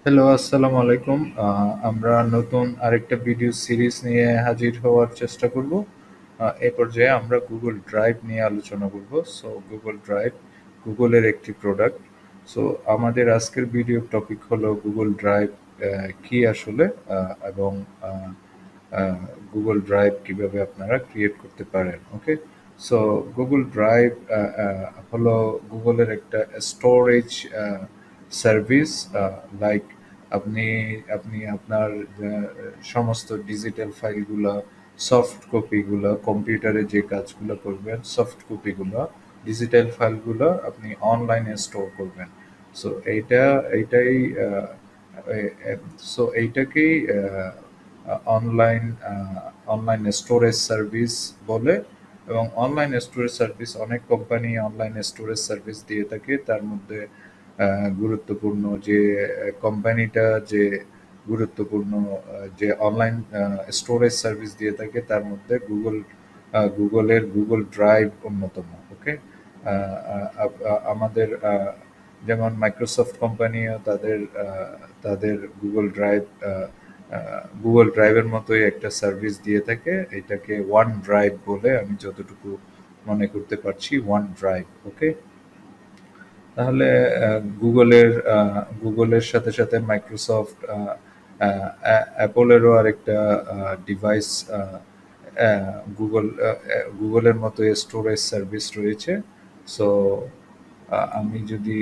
Hello, আসসালামু আলাইকুম। আমরা নতুন আরেকটা ভিডিও সিরিজ নিয়ে হাজির হওয়ার চেষ্টা করব। এই পর্যায়ে আমরা গুগল ড্রাইভ নিয়ে আলোচনা করব। সো গুগল ড্রাইভ গুগলের একটি প্রোডাক্ট। সো আমাদের আজকের ভিডিও টপিক হলো গুগল ড্রাইভ কি আসলে, এবং গুগল ড্রাইভ কিভাবে আপনারা ক্রিয়েট করতে পারেন। ওকে, সো গুগল ড্রাইভ হলো গুগলের একটা স্টোরেজ সার্ভিস। লাইক আপনি আপনি আপনার সমস্ত ডিজিটাল ফাইলগুলো, সফট কপিগুলো, কম্পিউটারে যে কাজগুলো করবেন, সফট কপিগুলো, ডিজিটাল ফাইলগুলো আপনি অনলাইনে স্টোর করবেন। সো এইটাই এইটাকেই অনলাইন অনলাইন স্টোরেজ সার্ভিস বলে। এবং অনলাইন স্টোরেজ সার্ভিস অনেক কোম্পানি অনলাইন স্টোরেজ সার্ভিস দিয়ে থাকে। তার মধ্যে গুরুত্বপূর্ণ যে কোম্পানিটা যে গুরুত্বপূর্ণ যে অনলাইন স্টোরেজ সার্ভিস দিয়ে থাকে তার মধ্যে গুগলের গুগল ড্রাইভ অন্যতম। ওকে, আমাদের যেমন মাইক্রোসফট কোম্পানিও তাদের গুগল ড্রাইভের মতোই একটা সার্ভিস দিয়ে থাকে। এটাকে ওয়ান ড্রাইভ বলে, আমি যতটুকু মনে করতে পারছি, ওয়ান ড্রাইভ। ওকে, তাহলে গুগলের সাথে সাথে মাইক্রোসফট, অ্যাপলেরও আরেকটা ডিভাইস, গুগলের মতো স্টোরেজ সার্ভিস রয়েছে। সো আমি যদি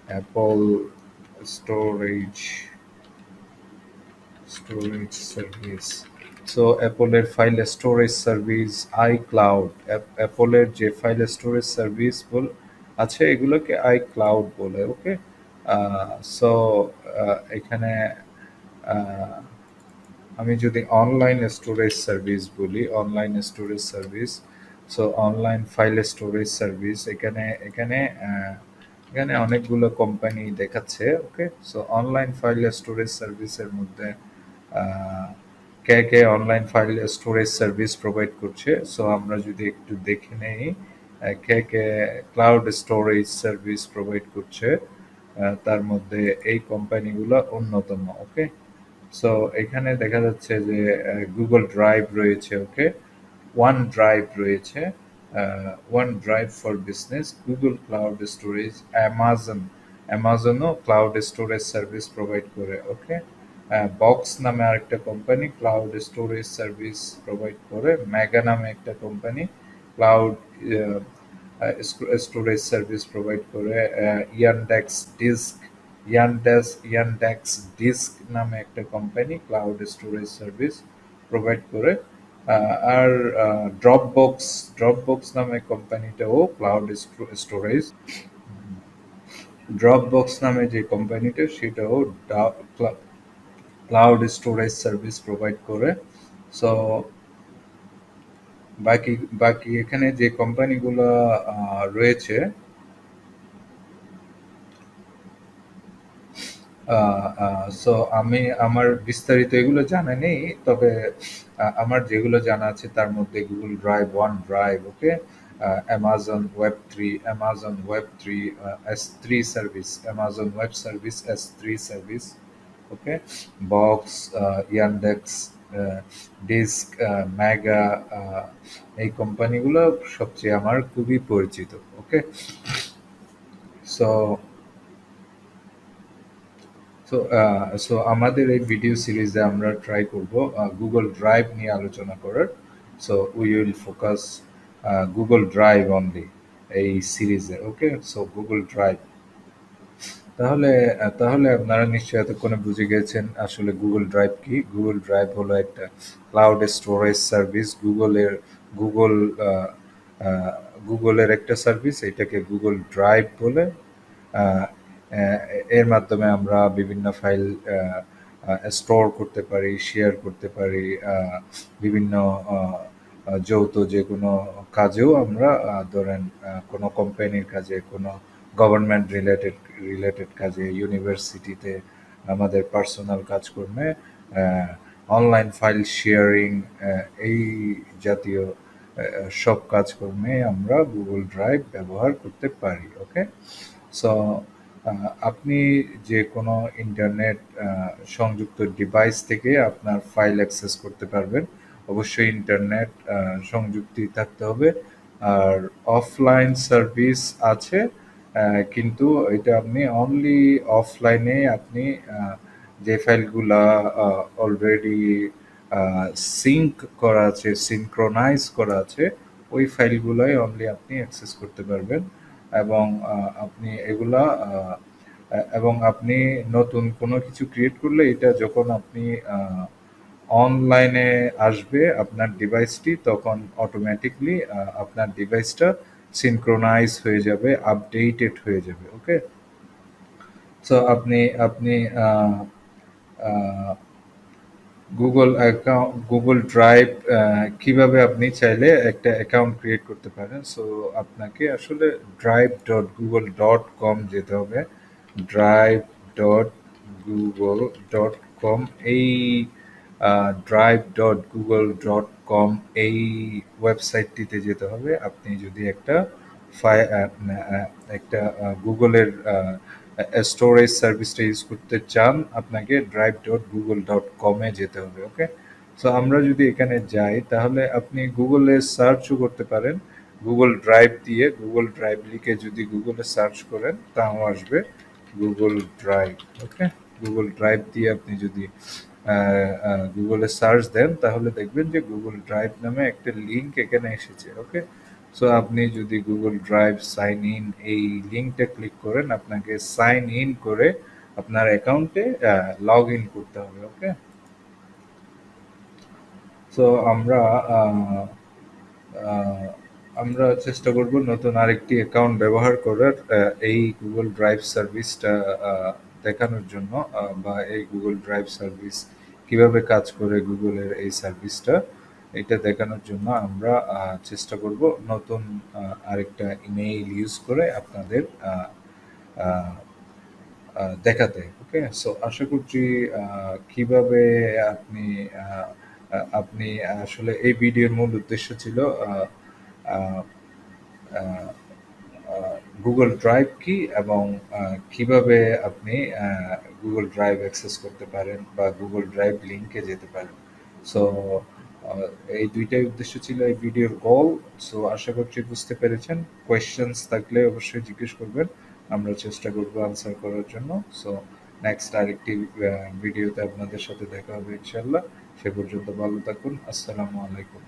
Apple storage storage service, so অ্যাপলের ফাইল স্টোরেজ সার্ভিস, আইক্লাউড, অ্যাপলের যে ফাইল স্টোরেজ সার্ভিস আছে এগুলোকে আইক্লাউড বলে। ওকে, সো এখানে আহ, আমি যদি অনলাইন স্টোরেজ সার্ভিস বলি, online storage service, so online file storage service, এখানে এখানে এখানে অনেকগুলো কোম্পানি দেখাচ্ছে। Okay, so online file storage সার্ভিসের মধ্যে আহ, কে কে online file storage service provide করছে, সো আমরা যদি একটু দেখে নেই কে কে ক্লাউড স্টোরেজ সার্ভিস প্রোভাইড করছে। তার মধ্যে এই কোম্পানিগুলো অন্যতম। ওকে, সো এখানে দেখা যাচ্ছে যে গুগল ড্রাইভ রয়েছে। ওকে, ওয়ান ড্রাইভ রয়েছে, one drive for business, Google cloud storage, অ্যামাজনও ক্লাউড স্টোরেজ সার্ভিস প্রোভাইড করে। ওকে, বক্স নামে আরেকটা company cloud storage service provide করে, মেগা নামে একটা company cloud storage service provide করে, ইয়ানডেক্স ডিস্ক ইয়ানডেক্স ডিস্ক নামে একটা company cloud storage service provide করে। আর ড্রপবক্স নামে কোম্পানিটাও স্টোরেজ ড্রপবক্স নামে যে কোম্পানিটা সেটাও ক্লাউড স্টোরেজ সার্ভিস প্রোভাইড করে। সো বাকি বাকি এখানে যে কোম্পানিগুলো রয়েছে, সো আমি আমার বিস্তারিত এগুলো জানা নেই, তবে আমার যেগুলো জানা আছে তার মধ্যে Google drive, one drive, okay, Amazon web three S3 service, Amazon web service S3 service. Okay, box, Yandex disk, mega, এই কোম্পানিগুলো সবচেয়ে আমার খুবই পরিচিত। ওকে, সো সো আমাদের এই ভিডিও সিরিজে আমরা ট্রাই করব গুগল ড্রাইভ নিয়ে আলোচনা করার। So we will focus Google drive only এই সিরিজে। ওকে, সো গুগল ড্রাইভ, তাহলে আপনারা নিশ্চয়ই এতক্ষণে বুঝে গেছেন আসলে গুগল ড্রাইভ কি। গুগল ড্রাইভ হলো একটা ক্লাউড স্টোরেজ সার্ভিস, গুগল আহ, আহ, গুগলের একটা সার্ভিস, এটাকে গুগল ড্রাইভ বলে। আহ, আহ, এর মাধ্যমে আমরা বিভিন্ন ফাইল স্টোর করতে পারি, শেয়ার করতে পারি। বিভিন্ন আহ, যৌথ যে কোনো কাজেও আমরা, ধরেন কোনো কোম্পানির কাজে, কোনো গভর্নমেন্ট রিলেটেড কাজে, ইউনিভার্সিটিতে, আমাদের পার্সোনাল কাজকর্মে, অনলাইন ফাইল শেয়ারিং, এই জাতীয় সব কাজকর্মে আমরা গুগল ড্রাইভ ব্যবহার করতে পারি। ওকে, সো আপনি যে কোনো ইন্টারনেট সংযুক্ত ডিভাইস থেকে আপনার ফাইল অ্যাক্সেস করতে পারবেন। অবশ্যই ইন্টারনেট সংযুক্তি থাকতে হবে। আর অফলাইন সার্ভিস আছে, কিন্তু এটা আপনি অনলি অফলাইনে আপনি যে ফাইলগুলা অলরেডি সিঙ্ক করা আছে, সিনক্রোনাইজ করা আছে, ওই ফাইলগুলাই অনলি আপনি অ্যাক্সেস করতে পারবেন। এবং আপনি এগুলা এবং আপনি নতুন কোনো কিছু ক্রিয়েট করলে এটা যখন আপনি অনলাইনে আসবে আপনার ডিভাইসটি, তখন অটোমেটিকলি আপনার ডিভাইসটা সিনক্রোনাইজ হয়ে যাবে, আপডেটেড হয়ে যাবে। ওকে, সো আপনি আপনি আহ, আহ, গুগল ড্রাইভ কিভাবে আপনি চাইলে একটা অ্যাকাউন্ট ক্রিয়েট করতে পারেন। সো আপনাকে আসলে drive.google.com যেতে হবে। drive.google.com, এই drive.google.com এই ওয়েবসাইটটিতে যেতে হবে। আপনি যদি একটা একটা গুগলের স্টোরেজ সার্ভিসটা ইউজ করতে চান, আপনাকে drive.google.com-এ যেতে হবে। ওকে, সো আমরা যদি এখানে যাই তাহলে আপনি গুগলে সার্চও করতে পারেন। গুগল ড্রাইভ দিয়ে, গুগল ড্রাইভ লিখে যদি গুগলে সার্চ করেন তাও আসবে গুগল ড্রাইভ। ওকে, গুগল ড্রাইভ দিয়ে আপনি যদি গুগলে সার্চ দেন তাহলে দেখবেন যে গুগল ড্রাইভ নামে একটা লিঙ্ক এখানে এসেছে। ওকে, সো আপনি যদি গুগল ড্রাইভ সাইন ইন এই লিঙ্কটা ক্লিক করেন, আপনাকে সাইন ইন করে আপনার অ্যাকাউন্টে লগ ইন করতে হবে। ওকে, সো আহ, আহ, আমরা চেষ্টা করব নতুন আরেকটি অ্যাকাউন্ট ব্যবহার করার, এই গুগল ড্রাইভ সার্ভিসটা দেখানোর জন্য, বা এই গুগল ড্রাইভ সার্ভিস কিভাবে কাজ করে, গুগলের এই সার্ভিসটা এটা দেখানোর জন্য আমরা চেষ্টা করব নতুন আরেকটা ইমেইল ইউজ করে আপনাদের আহ, দেখাতে। ওকে, সো আশা করছি কিভাবে আপনি আহ, আপনি আসলে এই ভিডিওর মূল উদ্দেশ্য ছিল আহ, আহ, গুগল ড্রাইভ কি এবং কিভাবে আপনি গুগল ড্রাইভ অ্যাক্সেস করতে পারেন বা গুগল ড্রাইভ লিঙ্কে যেতে পারেন। সো এই দুইটাই উদ্দেশ্য ছিল এই ভিডিওর গোল। সো আশা করছি বুঝতে পেরেছেন। কোয়েশ্চেন্স থাকলে অবশ্যই জিজ্ঞেস করবেন, আমরা চেষ্টা করবো আনসার করার জন্য। সো নেক্সট আরেকটি ভিডিওতে আপনাদের সাথে দেখা হবে ইনশাল্লাহ। সে পর্যন্ত ভালো থাকুন। আসসালামু আলাইকুম।